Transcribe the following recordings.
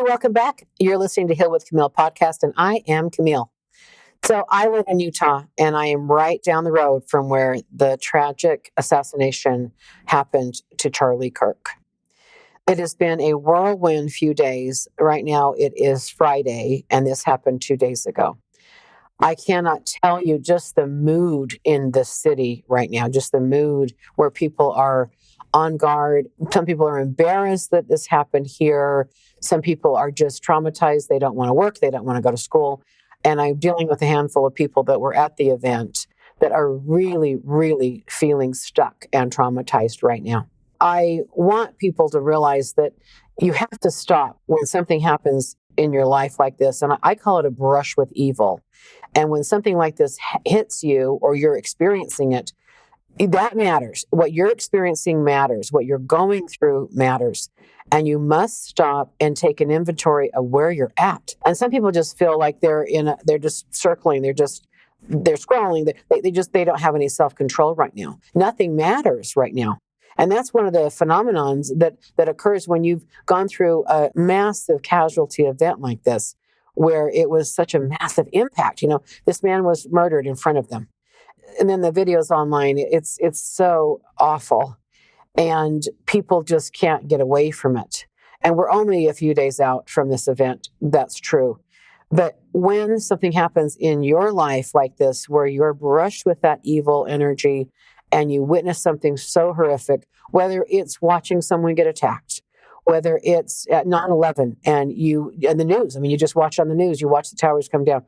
welcome back. You're listening to Heal with Kimile podcast, and I am Kimile. So I live in Utah, and I am right down the road from where the tragic assassination happened to Charlie Kirk. It has been a whirlwind few days. Right now, it is Friday, and this happened 2 days ago. I cannot tell you just the mood in the city right now, just the mood where people are on guard. Some people are embarrassed that this happened here. Some people are just traumatized. They don't want to work. They don't want to go to school. And I'm dealing with a handful of people that were at the event that are really, really feeling stuck and traumatized right now. I want people to realize that you have to stop when something happens in your life like this. And I call it a brush with evil. And when something like this hits you or you're experiencing it, that matters. What you're experiencing matters. What you're going through matters. And you must stop and take an inventory of where you're at. And some people just feel like they're just circling. They're scrolling. They don't have any self-control right now. Nothing matters right now. And that's one of the phenomenons that occurs when you've gone through a massive casualty event like this, where it was such a massive impact. This man was murdered in front of them. And then the videos online, it's so awful. And people just can't get away from it. And we're only a few days out from this event. That's true. But when something happens in your life like this, where you're brushed with that evil energy and you witness something so horrific, whether it's watching someone get attacked, whether it's at 9/11 and the news, you just watch on the news, you watch the towers come down,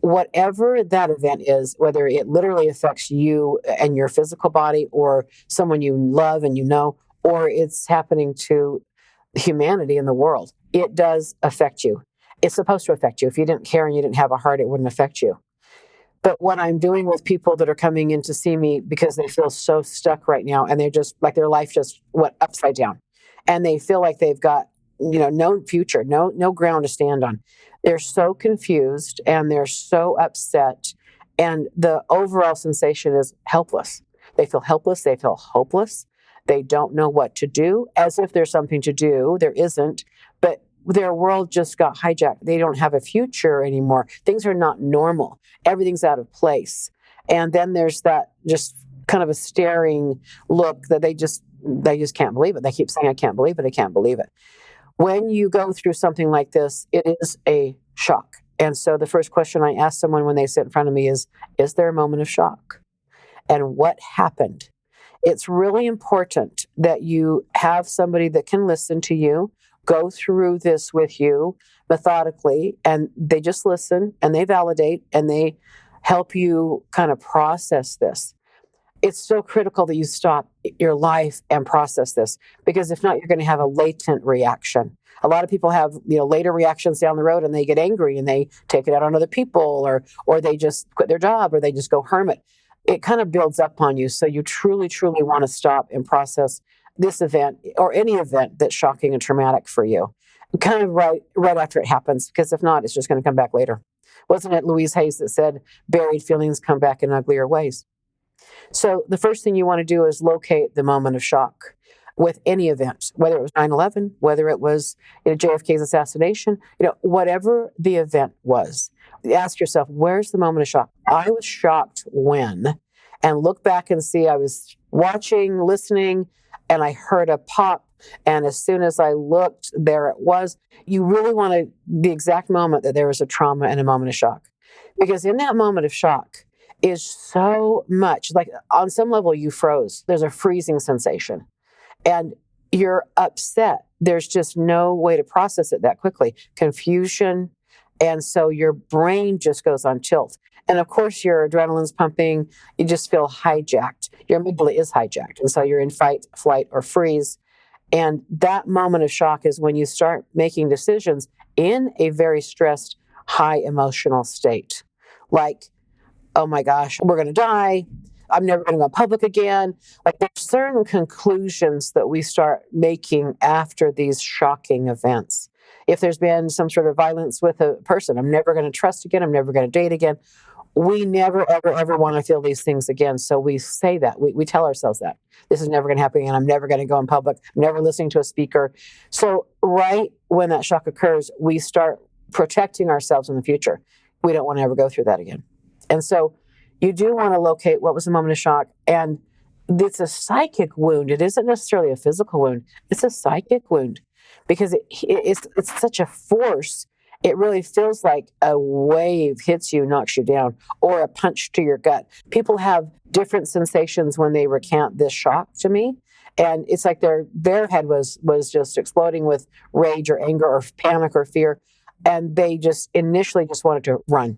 whatever that event is, whether it literally affects you and your physical body or someone you love and or it's happening to humanity in the world, it does affect you. It's supposed to affect you. If you didn't care and you didn't have a heart, it wouldn't affect you. But what I'm doing with people that are coming in to see me because they feel so stuck right now and they're just like their life just went upside down and they feel like they've got no future, no ground to stand on. They're so confused and they're so upset. And the overall sensation is helpless. They feel helpless. They feel hopeless. They don't know what to do, as if there's something to do. There isn't. But their world just got hijacked. They don't have a future anymore. Things are not normal. Everything's out of place. And then there's that just kind of a staring look that they just can't believe it. They keep saying, I can't believe it. I can't believe it. When you go through something like this, it is a shock. And so the first question I ask someone when they sit in front of me is there a moment of shock? And what happened? It's really important that you have somebody that can listen to you, go through this with you methodically, and they just listen and they validate and they help you kind of process this. It's so critical that you stop your life and process this, because if not, you're going to have a latent reaction. A lot of people have, later reactions down the road and they get angry and they take it out on other people or they just quit their job or they just go hermit. It kind of builds up on you. So you truly, truly want to stop and process this event or any event that's shocking and traumatic for you, kind of right after it happens, because if not, it's just going to come back later. Wasn't it Louise Hayes that said, buried feelings come back in uglier ways? So the first thing you want to do is locate the moment of shock with any event, whether it was 9/11, whether it was JFK's assassination, whatever the event was. Ask yourself, where's the moment of shock? I was shocked when, and look back and see I was watching, listening, and I heard a pop. And as soon as I looked, there it was. You really want the exact moment that there was a trauma and a moment of shock. Because in that moment of shock is so much, like on some level you froze. There's a freezing sensation. And you're upset. There's just no way to process it that quickly. Confusion. And so your brain just goes on tilt. And of course, your adrenaline's pumping. You just feel hijacked. Your amygdala is hijacked. And so you're in fight, flight, or freeze. And that moment of shock is when you start making decisions in a very stressed, high emotional state. Like, oh my gosh, we're going to die. I'm never going to go public again. Like, there's certain conclusions that we start making after these shocking events. If there's been some sort of violence with a person, I'm never going to trust again. I'm never going to date again. We never, ever, ever want to feel these things again. So we say that. We tell ourselves that. This is never going to happen again. I'm never going to go in public. I'm never listening to a speaker. So right when that shock occurs, we start protecting ourselves in the future. We don't want to ever go through that again. And so you do want to locate what was the moment of shock. And it's a psychic wound. It isn't necessarily a physical wound. It's a psychic wound because it's such a force. It really feels like a wave hits you, knocks you down, or a punch to your gut. People have different sensations when they recount this shock to me. And it's like their head was just exploding with rage or anger or panic or fear. And they just initially just wanted to run.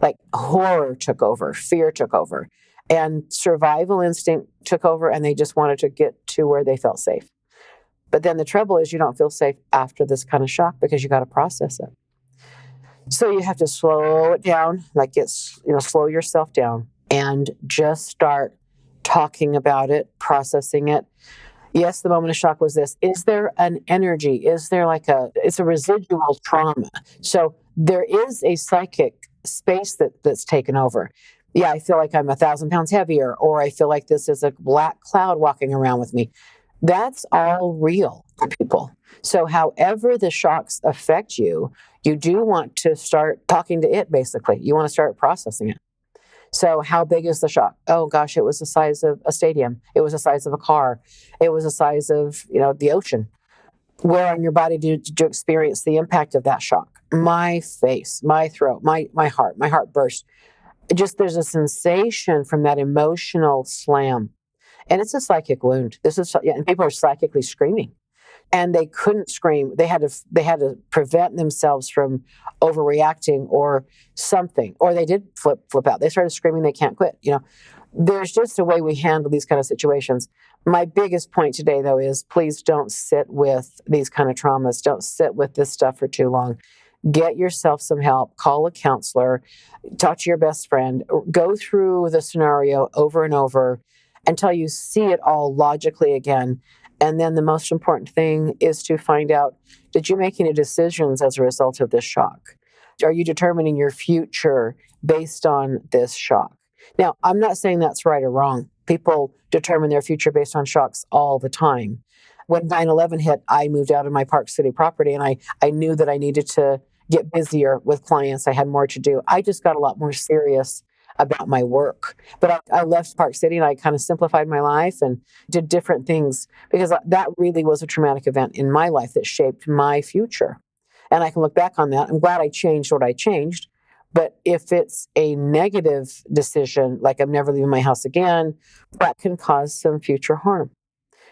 Like horror took over, fear took over, and survival instinct took over, and they just wanted to get to where they felt safe. But then the trouble is you don't feel safe after this kind of shock because you got to process it. So you have to slow it down, slow yourself down and just start talking about it, processing it. Yes, the moment of shock was this. Is there an energy? Is there it's a residual trauma? So there is a psychic space that's taken over. Yeah, I feel like I'm 1,000 pounds heavier, or I feel like this is a black cloud walking around with me. That's all real for people. So however the shocks affect you, you do want to start talking to it, basically. You want to start processing it. So how big is the shock? Oh gosh, it was the size of a stadium. It was the size of a car. It was the size of, the ocean. Where on your body did you experience the impact of that shock? My face, my throat, my heart burst. There's a sensation from that emotional slam. And it's a psychic wound. And people are psychically screaming. And they couldn't scream. They had to prevent themselves from overreacting or something. Or they did flip out. They started screaming, they can't quit. There's just a way we handle these kind of situations. My biggest point today, though, is please don't sit with these kind of traumas. Don't sit with this stuff for too long. Get yourself some help. Call a counselor. Talk to your best friend. Go through the scenario over and over until you see it all logically again. And then the most important thing is to find out, did you make any decisions as a result of this shock? Are you determining your future based on this shock? Now, I'm not saying that's right or wrong. People determine their future based on shocks all the time. When 9/11 hit, I moved out of my Park City property, and I knew that I needed to get busier with clients. I had more to do. I just got a lot more serious about my work. But I left Park City and I kind of simplified my life and did different things because that really was a traumatic event in my life that shaped my future. And I can look back on that. I'm glad I changed what I changed. But if it's a negative decision, like I'm never leaving my house again, that can cause some future harm.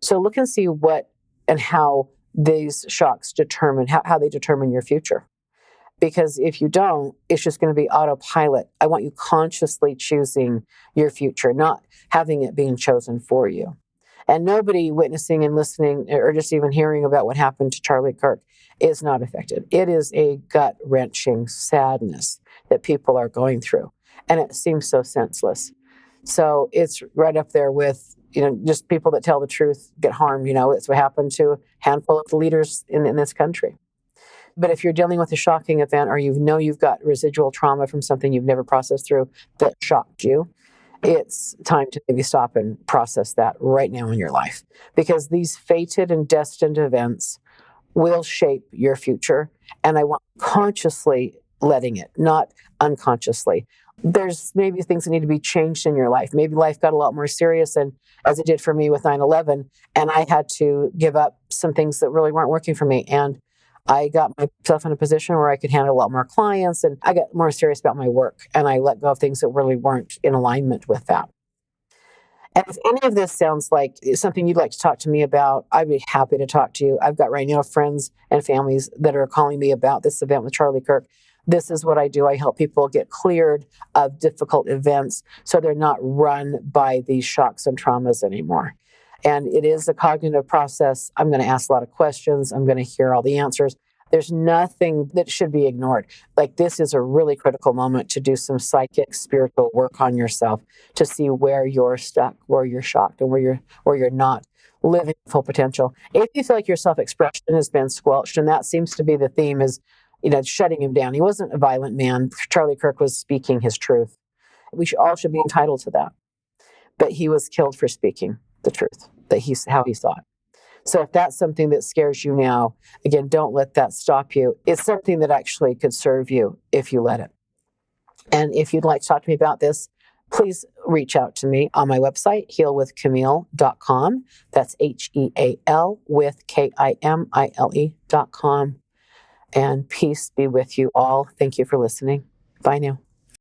So look and see what and how these shocks determine, how they determine your future. Because if you don't, it's just going to be autopilot. I want you consciously choosing your future, not having it being chosen for you. And nobody witnessing and listening or just even hearing about what happened to Charlie Kirk is not affected. It is a gut-wrenching sadness that people are going through. And it seems so senseless. So it's right up there with, just people that tell the truth get harmed. It's what happened to a handful of the leaders in this country. But if you're dealing with a shocking event or you've got residual trauma from something you've never processed through that shocked you, it's time to maybe stop and process that right now in your life. Because these fated and destined events will shape your future. And I want consciously letting it, not unconsciously. There's maybe things that need to be changed in your life. Maybe life got a lot more serious, and as it did for me with 9/11, and I had to give up some things that really weren't working for me. And I got myself in a position where I could handle a lot more clients, and I got more serious about my work, and I let go of things that really weren't in alignment with that. And if any of this sounds like something you'd like to talk to me about, I'd be happy to talk to you. I've got right now friends and families that are calling me about this event with Charlie Kirk. This is what I do. I help people get cleared of difficult events so they're not run by these shocks and traumas anymore. And it is a cognitive process. I'm going to ask a lot of questions. I'm going to hear all the answers. There's nothing that should be ignored. Like, this is a really critical moment to do some psychic, spiritual work on yourself to see where you're stuck, where you're shocked, and where you're not living full potential. If you feel like your self-expression has been squelched, and that seems to be the theme, is shutting him down. He wasn't a violent man. Charlie Kirk was speaking his truth. We all should be entitled to that. But he was killed for speaking the truth, how he saw it. So if that's something that scares you now, again, don't let that stop you. It's something that actually could serve you if you let it. And if you'd like to talk to me about this, please reach out to me on my website, healwithkimile.com. That's HEAL with KIMILE.com. And peace be with you all. Thank you for listening. Bye now.